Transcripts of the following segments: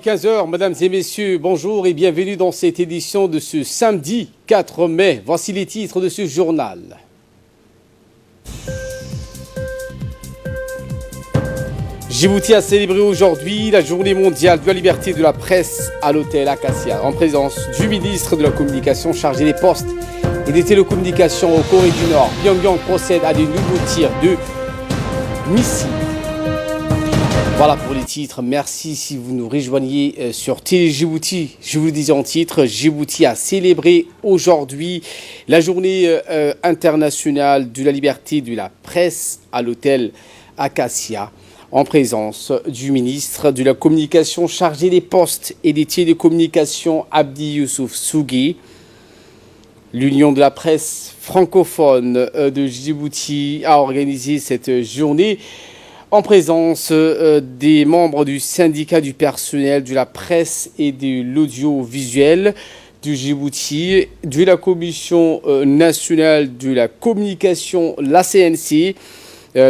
15 heures, mesdames et messieurs, bonjour et bienvenue dans cette édition de ce samedi 4 mai. Voici les titres de ce journal. Djibouti a célébré aujourd'hui la journée mondiale de la liberté de la presse à l'hôtel Acacia, en présence du ministre de la Communication chargé des postes et des télécommunications au Corée du Nord. Pyongyang procède à de nouveaux tirs de missiles. Voilà pour les titres. Merci si vous nous rejoignez sur Télé Djibouti. Je vous le disais en titre, Djibouti a célébré aujourd'hui la journée internationale de la liberté de la presse à l'hôtel Acacia, en présence du ministre de la Communication chargé des postes et des télécommunications Abdi Youssouf Sougui. L'Union de la presse francophone de Djibouti a organisé cette journée en présence des membres du syndicat du personnel de la presse et de l'audiovisuel du Djibouti, de la Commission nationale de la communication, la CNC.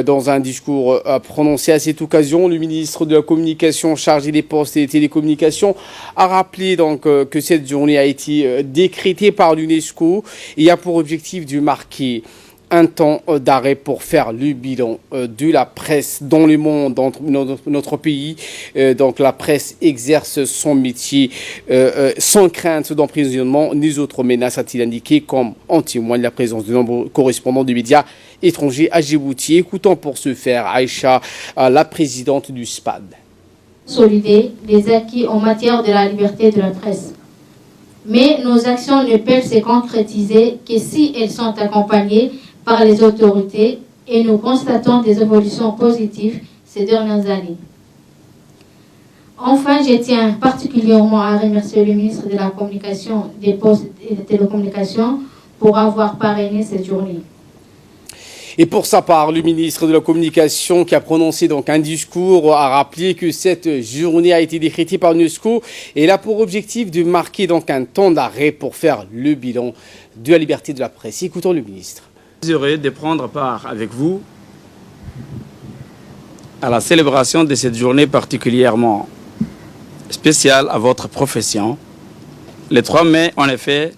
Dans un discours prononcé à cette occasion, le ministre de la Communication chargé des postes et des télécommunications a rappelé donc que cette journée a été décrétée par l'UNESCO et a pour objectif de marquer un temps d'arrêt pour faire le bilan de la presse dans le monde, dans notre pays. Donc la presse exerce son métier sans crainte d'emprisonnement ni autres menaces, a-t-il indiqué, comme en témoigne la présence de nombreux correspondants de médias étrangers à Djibouti. Écoutons pour ce faire Aïcha, la présidente du SPAD. Consolider les acquis en matière de la liberté de la presse. Mais nos actions ne peuvent se concrétiser que si elles sont accompagnées par les autorités et nous constatons des évolutions positives ces dernières années. Enfin, je tiens particulièrement à remercier le ministre de la Communication, des Postes et des Télécommunications pour avoir parrainé cette journée. Et pour sa part, le ministre de la Communication, qui a prononcé donc un discours, a rappelé que cette journée a été décrétée par l'UNESCO et elle a pour objectif de marquer donc un temps d'arrêt pour faire le bilan de la liberté de la presse. Écoutons le ministre. Je suis heureux de prendre part avec vous à la célébration de cette journée particulièrement spéciale à votre profession. Le 3 mai, en effet,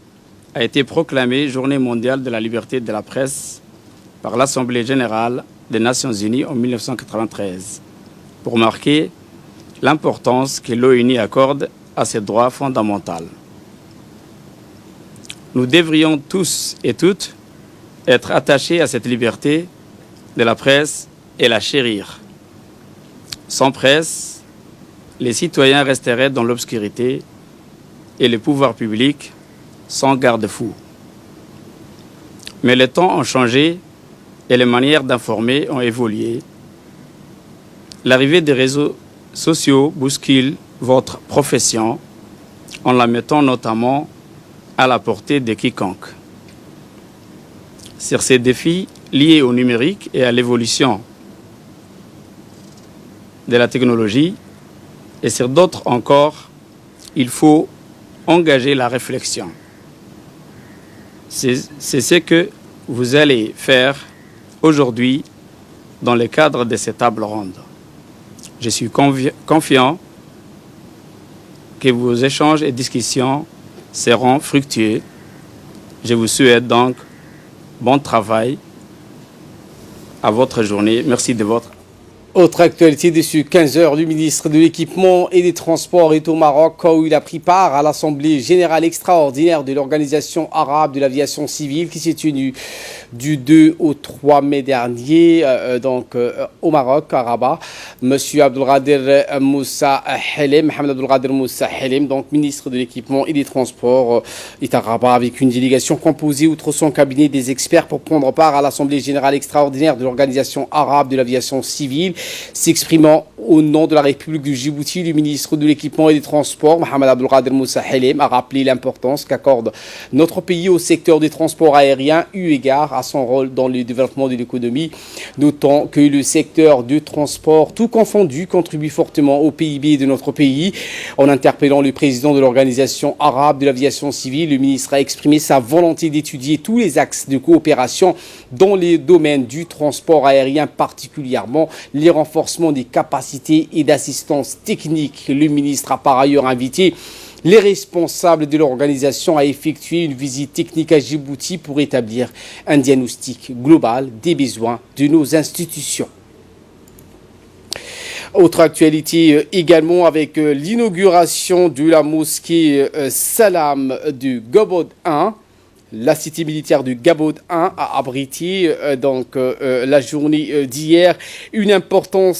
a été proclamée Journée mondiale de la liberté de la presse par l'Assemblée générale des Nations unies en 1993 pour marquer l'importance que l'ONU accorde à ces droits fondamentaux. Nous devrions tous et toutes être attachés à cette liberté de la presse et la chérir. Sans presse, les citoyens resteraient dans l'obscurité et les pouvoirs publics sans garde-fou. Mais les temps ont changé et les manières d'informer ont évolué. L'arrivée des réseaux sociaux bouscule votre profession en la mettant notamment à la portée de quiconque. Sur ces défis liés au numérique et à l'évolution de la technologie, et sur d'autres encore, il faut engager la réflexion. C'est ce que vous allez faire aujourd'hui dans le cadre de cette table ronde. Je suis confiant que vos échanges et discussions seront fructueux. Je vous souhaite donc bon travail à votre journée. Merci de votre... Autre actualité de ce 15 heures, le ministre de l'Équipement et des Transports est au Maroc où il a pris part à l'Assemblée générale extraordinaire de l'Organisation arabe de l'aviation civile qui s'est tenue du 2 au 3 mai dernier au Maroc, à Rabat. Monsieur Abdelkader Moussa Helem, Mohamed Abdelkader Moussa Helem, donc ministre de l'Équipement et des Transports, est à Rabat avec une délégation composée outre son cabinet des experts pour prendre part à l'Assemblée générale extraordinaire de l'Organisation arabe de l'aviation civile. S'exprimant au nom de la République du Djibouti, le ministre de l'Équipement et des Transports, Mohamed Abdelkader Moussa Helem, a rappelé l'importance qu'accorde notre pays au secteur des transports aériens eu égard à son rôle dans le développement de l'économie, notant que le secteur du transport, tout confondu, contribue fortement au PIB de notre pays. En interpellant le président de l'Organisation arabe de l'aviation civile, le ministre a exprimé sa volonté d'étudier tous les axes de coopération dans les domaines du transport aérien, particulièrement les renforcement des capacités et d'assistance technique. Le ministre a par ailleurs invité les responsables de l'organisation à effectuer une visite technique à Djibouti pour établir un diagnostic global des besoins de nos institutions. Autre actualité également avec l'inauguration de la mosquée Salam de Gabod 1. La cité militaire de Gabod 1 a abrité la journée d'hier une importante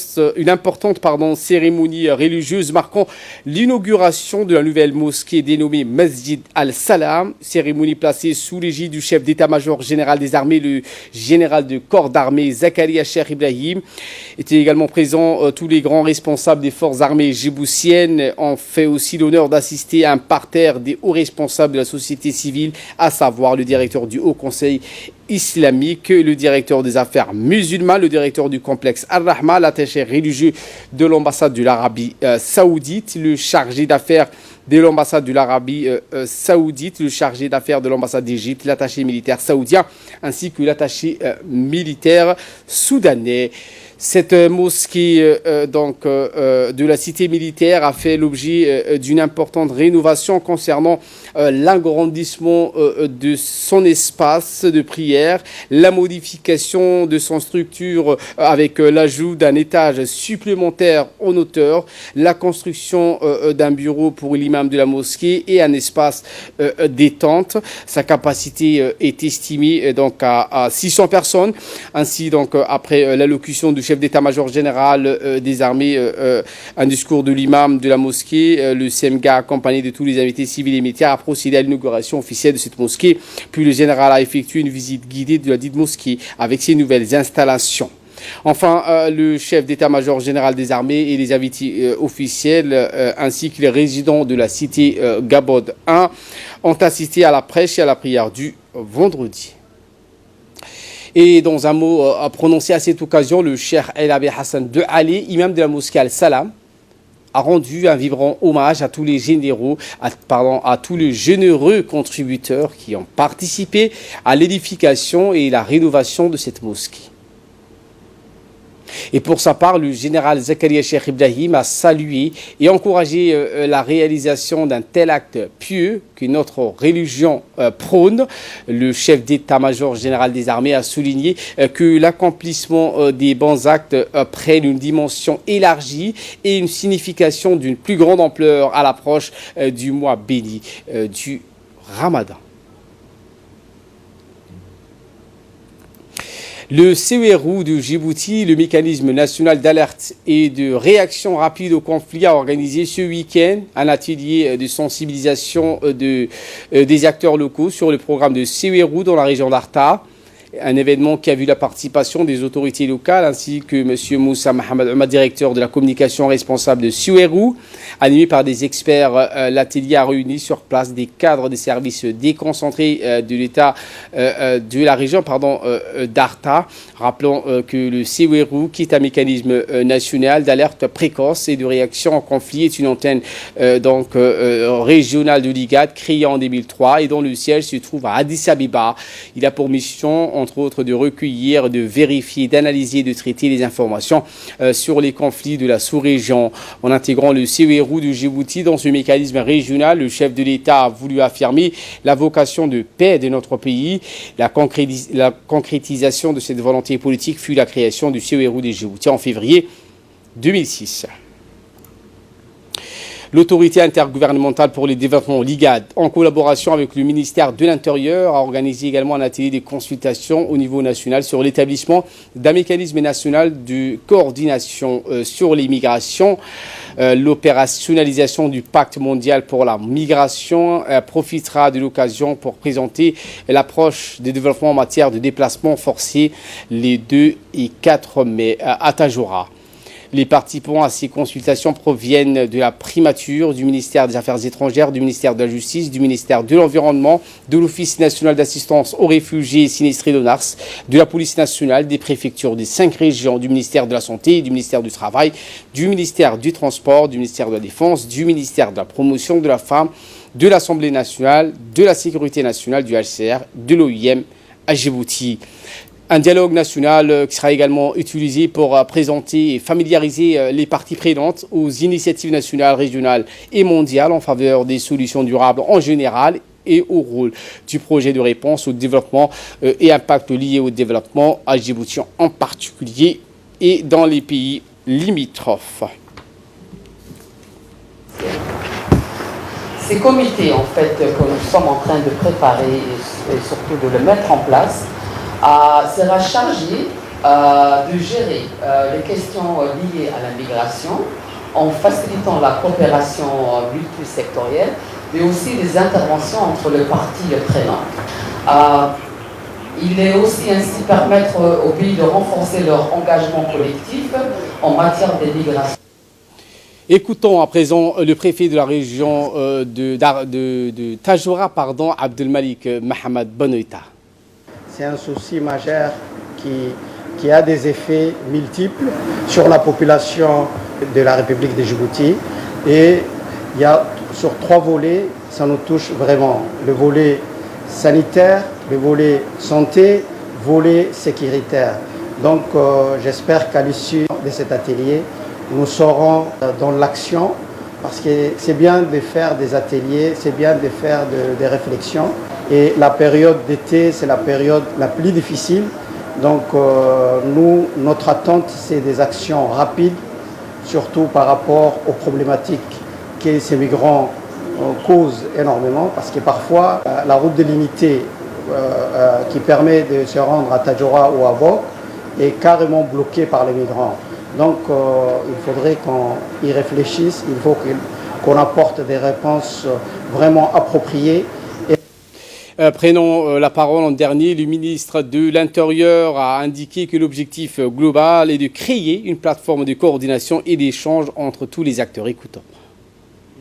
cérémonie religieuse marquant l'inauguration de la nouvelle mosquée dénommée Masjid al-Salam, cérémonie placée sous l'égide du chef d'état-major général des armées, le général de corps d'armée Zakaria Cheikh Ibrahim. Étaient également présents tous les grands responsables des forces armées djiboutiennes. On fait aussi l'honneur d'assister à un parterre des hauts responsables de la société civile, à savoir le directeur du Haut Conseil islamique, le directeur des affaires musulmanes, le directeur du complexe Al-Rahma, l'attaché religieux de l'ambassade de l'Arabie saoudite, le chargé d'affaires de l'ambassade de l'Arabie saoudite, le chargé d'affaires de l'ambassade d'Égypte, l'attaché militaire saoudien, ainsi que l'attaché militaire soudanais. Cette mosquée de la cité militaire a fait l'objet d'une importante rénovation concernant l'agrandissement de son espace de prière, la modification de son structure avec l'ajout d'un étage supplémentaire en hauteur, la construction d'un bureau pour l'imam de la mosquée et un espace détente. Sa capacité est estimée à 600 personnes. Ainsi, après l'allocution du chef d'état-major général des armées, un discours de l'imam de la mosquée, le CEMGA accompagné de tous les invités civils et militaires a procédé à l'inauguration officielle de cette mosquée. Puis le général a effectué une visite guidée de la dite mosquée avec ses nouvelles installations. Enfin, le chef d'état-major général des armées et les invités officiels ainsi que les résidents de la cité Gabod 1 ont assisté à la prêche et à la prière du vendredi. Et dans un mot prononcé à cette occasion, le Cheikh El Abi Hassan de Ali, imam de la mosquée Al-Salam, a rendu un vibrant hommage à tous les à tous les généreux contributeurs qui ont participé à l'édification et la rénovation de cette mosquée. Et pour sa part, le général Zakaria Cheikh Ibrahim a salué et encouragé la réalisation d'un tel acte pieux que notre religion prône. Le chef d'état-major général des armées a souligné que l'accomplissement des bons actes prenne une dimension élargie et une signification d'une plus grande ampleur à l'approche du mois béni du Ramadan. Le CERU de Djibouti, le mécanisme national d'alerte et de réaction rapide au conflit, a organisé ce week-end un atelier de sensibilisation des acteurs locaux sur le programme de CERU dans la région d'Arta. Un événement qui a vu la participation des autorités locales ainsi que M. Moussa Mohamed Omar, directeur de la communication responsable de CERU. Animé par des experts, l'atelier a réuni sur place des cadres des services déconcentrés de l'État de la région d'Arta. Rappelons que le CERU, qui est un mécanisme national d'alerte précoce et de réaction en conflit, est une antenne régionale de l'IGAD créée en 2003 et dont le siège se trouve à Addis Abeba. Il a pour mission, entre autres, de recueillir, de vérifier, d'analyser et de traiter les informations sur les conflits de la sous-région. En intégrant le CERU de Djibouti dans ce mécanisme régional, le chef de l'État a voulu affirmer la vocation de paix de notre pays. La concrétisation de cette volonté politique fut la création du CERU de Djibouti en février 2006. L'autorité intergouvernementale pour le développement, l'IGAD, en collaboration avec le ministère de l'Intérieur, a organisé également un atelier de consultation au niveau national sur l'établissement d'un mécanisme national de coordination sur l'immigration. L'opérationnalisation du pacte mondial pour la migration profitera de l'occasion pour présenter l'approche des développements en matière de déplacement forcé les 2 et 4 mai à Tadjoura. Les participants à ces consultations proviennent de la primature, du ministère des Affaires étrangères, du ministère de la Justice, du ministère de l'Environnement, de l'Office national d'assistance aux réfugiés sinistrés de Nars, de la police nationale, des préfectures des 5 régions, du ministère de la Santé, du ministère du Travail, du ministère du Transport, du ministère de la Défense, du ministère de la Promotion de la Femme, de l'Assemblée nationale, de la Sécurité nationale, du HCR, de l'OIM à Djibouti. Un dialogue national qui sera également utilisé pour présenter et familiariser les parties prenantes aux initiatives nationales, régionales et mondiales en faveur des solutions durables en général et au rôle du projet de réponse au développement et impact lié au développement à Djibouti en particulier et dans les pays limitrophes. Ces comités, en fait, que nous sommes en train de préparer et surtout de le mettre en place, sera chargé de gérer les questions liées à la migration en facilitant la coopération multisectorielle, mais aussi les interventions entre les parties prenantes. Il est aussi ainsi permettre aux pays de renforcer leur engagement collectif en matière de migration. Écoutons à présent le préfet de la région de Tajoura, Abdelmalik Mohamed Benoïta. C'est un souci majeur qui a des effets multiples sur la population de la République de Djibouti. Et il y a sur 3 volets, ça nous touche vraiment. Le volet sanitaire, le volet santé, volet sécuritaire. Donc j'espère qu'à l'issue de cet atelier, nous serons dans l'action, parce que c'est bien de faire des ateliers, c'est bien de faire des réflexions. Et la période d'été, c'est la période la plus difficile. Donc notre attente, c'est des actions rapides, surtout par rapport aux problématiques que ces migrants causent énormément, parce que parfois la route délimitée qui permet de se rendre à Tajoura ou à Bok est carrément bloquée par les migrants. Donc il faudrait qu'on y réfléchisse, il faut qu'on apporte des réponses vraiment appropriées. Prenons la parole en dernier. Le ministre de l'Intérieur a indiqué que l'objectif global est de créer une plateforme de coordination et d'échange entre tous les acteurs. Écoutons.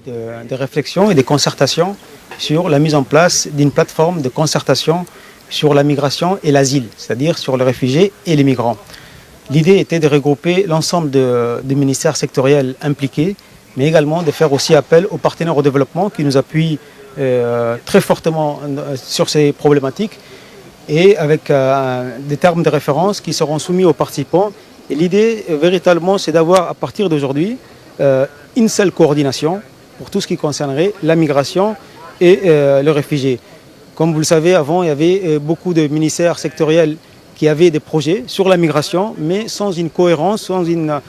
Des réflexions et des concertations sur la mise en place d'une plateforme de concertation sur la migration et l'asile, c'est-à-dire sur les réfugiés et les migrants. L'idée était de regrouper l'ensemble des ministères sectoriels impliqués, mais également de faire aussi appel aux partenaires au développement qui nous appuient très fortement sur ces problématiques et avec des termes de référence qui seront soumis aux participants. Et l'idée, véritablement, c'est d'avoir à partir d'aujourd'hui une seule coordination pour tout ce qui concernerait la migration et les réfugiés. Comme vous le savez, avant, il y avait beaucoup de ministères sectoriels qui avaient des projets sur la migration, mais sans une cohérence, sans un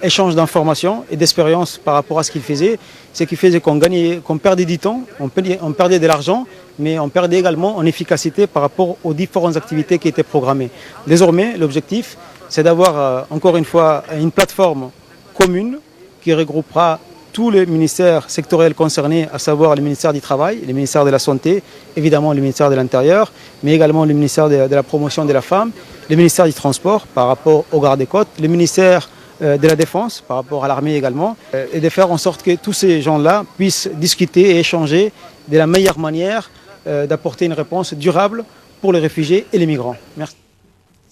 échange d'informations et d'expériences par rapport à ce qu'ils faisaient. Ce qui faisait qu'on perdait du temps, on perdait de l'argent, mais on perdait également en efficacité par rapport aux différentes activités qui étaient programmées. Désormais, l'objectif, c'est d'avoir encore une fois une plateforme commune qui regroupera tous les ministères sectoriels concernés, à savoir le ministère du Travail, le ministère de la Santé, évidemment le ministère de l'Intérieur, mais également le ministère de la Promotion de la Femme, le ministère du Transport par rapport aux gardes-côtes, le ministère de la Défense par rapport à l'armée également, et de faire en sorte que tous ces gens-là puissent discuter et échanger de la meilleure manière d'apporter une réponse durable pour les réfugiés et les migrants. Merci.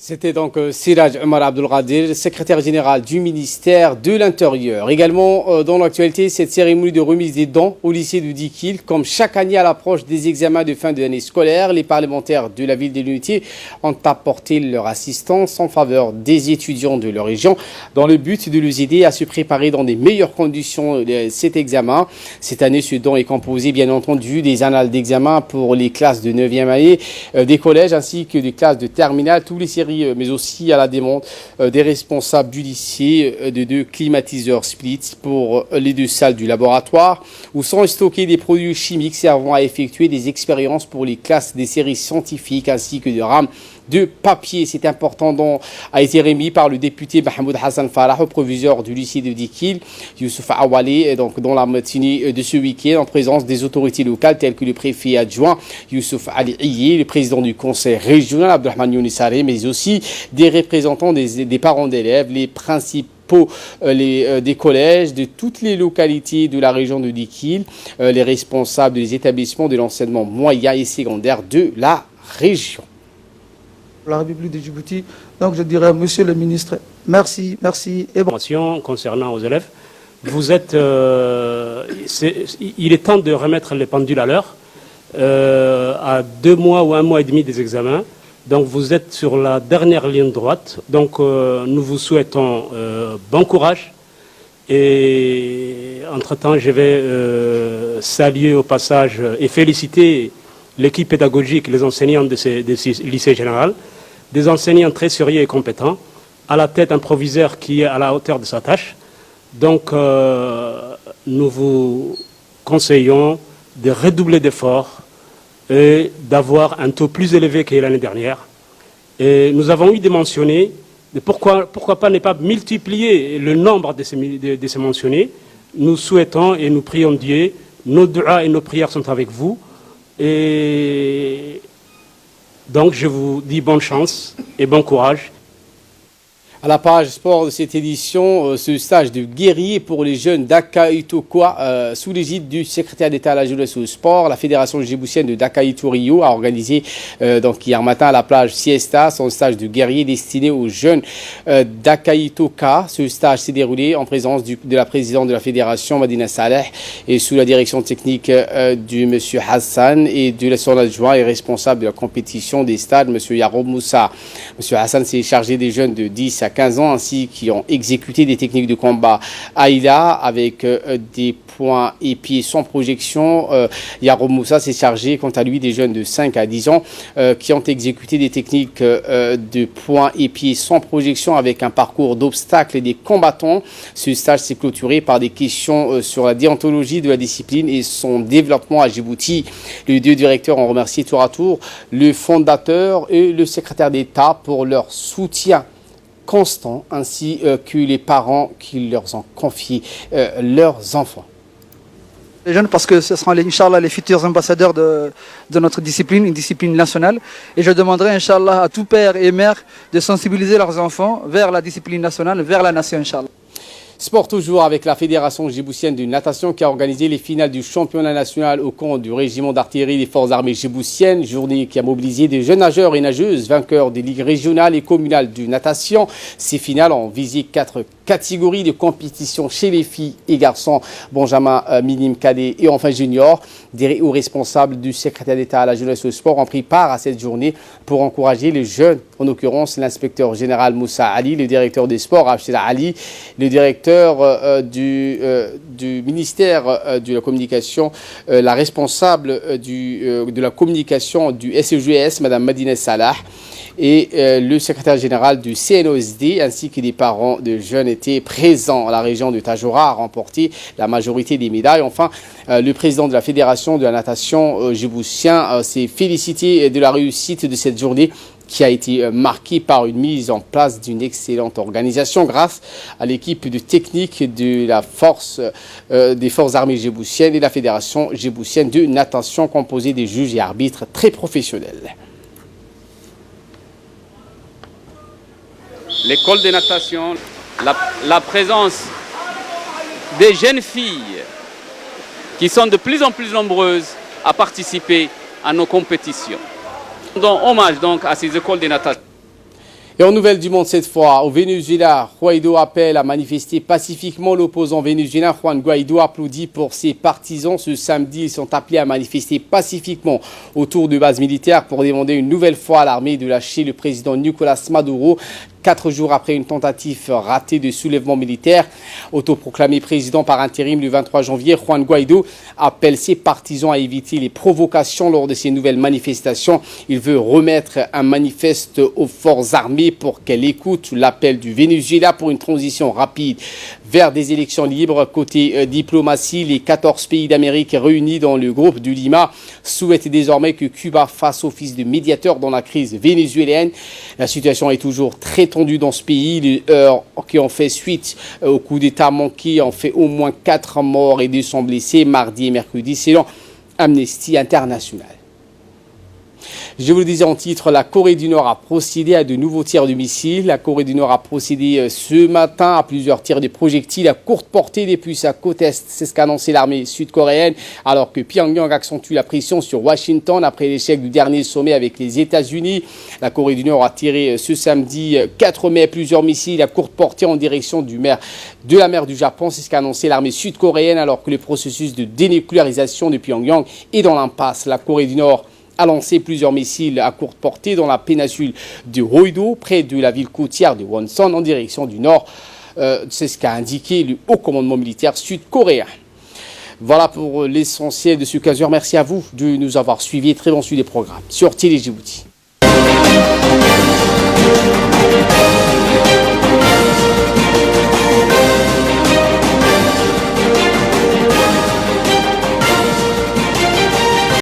C'était donc Siraj Omar Abdelkadir, secrétaire général du ministère de l'Intérieur. Également dans l'actualité, cette cérémonie de remise des dons au lycée de Dikil. Comme chaque année à l'approche des examens de fin de l'année scolaire, les parlementaires de la ville de l'Unité ont apporté leur assistance en faveur des étudiants de leur région dans le but de les aider à se préparer dans des meilleures conditions cet examen. Cette année, ce don est composé bien entendu des annales d'examen pour les classes de 9e année, des collèges ainsi que des classes de terminale, tous les séries, mais aussi à la demande des responsables du lycée de 2 climatiseurs Split pour les 2 salles du laboratoire où sont stockés des produits chimiques servant à effectuer des expériences pour les classes des séries scientifiques ainsi que des rames de papier. C'est important dont a été remis par le député Mahmoud Hassan Farah au proviseur du lycée de Dikil, Youssouf Awali, donc dans la matinée de ce week-end en présence des autorités locales telles que le préfet adjoint Youssouf Ali Iye, le président du conseil régional Abdelrahman Younissare, mais aussi des représentants des parents d'élèves, les principaux des collèges, de toutes les localités de la région de Dikil, les responsables des établissements de l'enseignement moyen et secondaire de la région. La République de Djibouti. Donc je dirais, monsieur le ministre, merci et bon. Concernant aux élèves, vous êtes, il est temps de remettre les pendules à l'heure. À 2 mois ou 1 mois et demi des examens, Donc vous êtes sur la dernière ligne droite. Donc nous vous souhaitons bon courage. Et entre-temps, je vais saluer au passage et féliciter l'équipe pédagogique, les enseignants de ces lycées général, des enseignants très sérieux et compétents, à la tête un proviseur qui est à la hauteur de sa tâche. Donc nous vous conseillons de redoubler d'efforts et d'avoir un taux plus élevé que l'année dernière. Et nous avons eu des mentionnés. Pourquoi pas ne pas multiplier le nombre de ces mentionnés? Nous souhaitons et nous prions Dieu, nos duas et nos prières sont avec vous. Et donc je vous dis bonne chance et bon courage. À la page sport de cette édition, ce stage de guerrier pour les jeunes d'Akaïtokoa, sous l'égide du secrétaire d'État à la jeunesse et au sport, la fédération djiboutienne de d'Akaïto Rio a organisé donc hier matin à la plage Siesta son stage de guerrier destiné aux jeunes d'Akaïtoka. Ce stage s'est déroulé en présence de la présidente de la fédération, Madina Saleh, et sous la direction technique du monsieur Hassan et de son adjoint et responsable de la compétition des stades, monsieur Yaroub Moussa. Monsieur Hassan s'est chargé des jeunes de 10 à 15 ans ainsi qui ont exécuté des techniques de combat Aïla avec des poings et pieds sans projection. Yaroub Moussa s'est chargé quant à lui des jeunes de 5 à 10 ans qui ont exécuté des techniques de poings et pieds sans projection avec un parcours d'obstacles et des combattants. Ce stage s'est clôturé par des questions sur la déontologie de la discipline et son développement à Djibouti. Les deux directeurs ont remercié tour à tour le fondateur et le secrétaire d'État pour leur soutien constant, ainsi que les parents qui leur ont confié leurs enfants. Les jeunes, parce que ce seront, Inch'Allah, les futurs ambassadeurs de notre discipline, une discipline nationale. Et je demanderai, Inch'Allah, à tout père et mère de sensibiliser leurs enfants vers la discipline nationale, vers la nation, Inch'Allah. Sport toujours avec la Fédération djiboutienne de natation qui a organisé les finales du championnat national au compte du régiment d'artillerie des forces armées djiboutiennes. Journée qui a mobilisé des jeunes nageurs et nageuses vainqueurs des ligues régionales et communales de natation. Ces finales ont visé 4 catégories de compétition chez les filles et garçons, Benjamin, minime, cadet et enfin junior. Des hauts responsables du secrétaire d'État à la jeunesse et au sport ont pris part à cette journée pour encourager les jeunes, en l'occurrence l'inspecteur général Moussa Ali, le directeur des sports Abshela Ali, le directeur du ministère de la communication, la responsable de la communication du SEGS, Madame Madina Salah, et le secrétaire général du CNOSD ainsi que des parents de jeunes étaient présents. La région de Tajora a remporté la majorité des médailles. Enfin, le président de la fédération de la natation djiboutien s'est félicité de la réussite de cette journée qui a été marquée par une mise en place d'une excellente organisation grâce à l'équipe de technique de la force des forces armées djiboutiennes et la fédération djiboutienne de natation composée des juges et arbitres très professionnels. L'école de natation, la présence des jeunes filles qui sont de plus en plus nombreuses à participer à nos compétitions. Donc, hommage donc à ces écoles de natation. Et en nouvelle du monde cette fois, au Venezuela, Guaido appelle à manifester pacifiquement. L'opposant vénézuélien Juan Guaido applaudit pour ses partisans. Ce samedi, ils sont appelés à manifester pacifiquement autour de bases militaires pour demander une nouvelle fois à l'armée de lâcher le président Nicolas Maduro. 4 jours après une tentative ratée de soulèvement militaire, autoproclamé président par intérim le 23 janvier, Juan Guaido appelle ses partisans à éviter les provocations lors de ces nouvelles manifestations. Il veut remettre un manifeste aux forces armées pour qu'elles écoutent l'appel du Venezuela pour une transition rapide vers des élections libres. Côté diplomatie, les 14 pays d'Amérique réunis dans le groupe du Lima souhaitent désormais que Cuba fasse office de médiateur dans la crise vénézuélienne. La situation est toujours très tendue dans ce pays. Les heurts qui ont fait suite au coup d'État manqué ont fait au moins 4 morts et 200 blessés mardi et mercredi selon Amnesty International. Je vous le disais en titre, la Corée du Nord a procédé à de nouveaux tirs de missiles. La Corée du Nord a procédé ce matin à plusieurs tirs de projectiles à courte portée depuis sa côte est. C'est ce qu'a annoncé l'armée sud-coréenne, alors que Pyongyang accentue la pression sur Washington après l'échec du dernier sommet avec les États-Unis. La Corée du Nord a tiré ce samedi 4 mai plusieurs missiles à courte portée en direction de la mer du Japon. C'est ce qu'a annoncé l'armée sud-coréenne, alors que le processus de dénucléarisation de Pyongyang est dans l'impasse. La Corée du Nord a lancé plusieurs missiles à courte portée dans la péninsule de Hoido, près de la ville côtière de Wonsan, en direction du nord. C'est ce qu'a indiqué le haut commandement militaire sud-coréen. Voilà pour l'essentiel de ce 15h. Merci à vous de nous avoir suivis. Très bon suivi des programmes sur Télé Djibouti.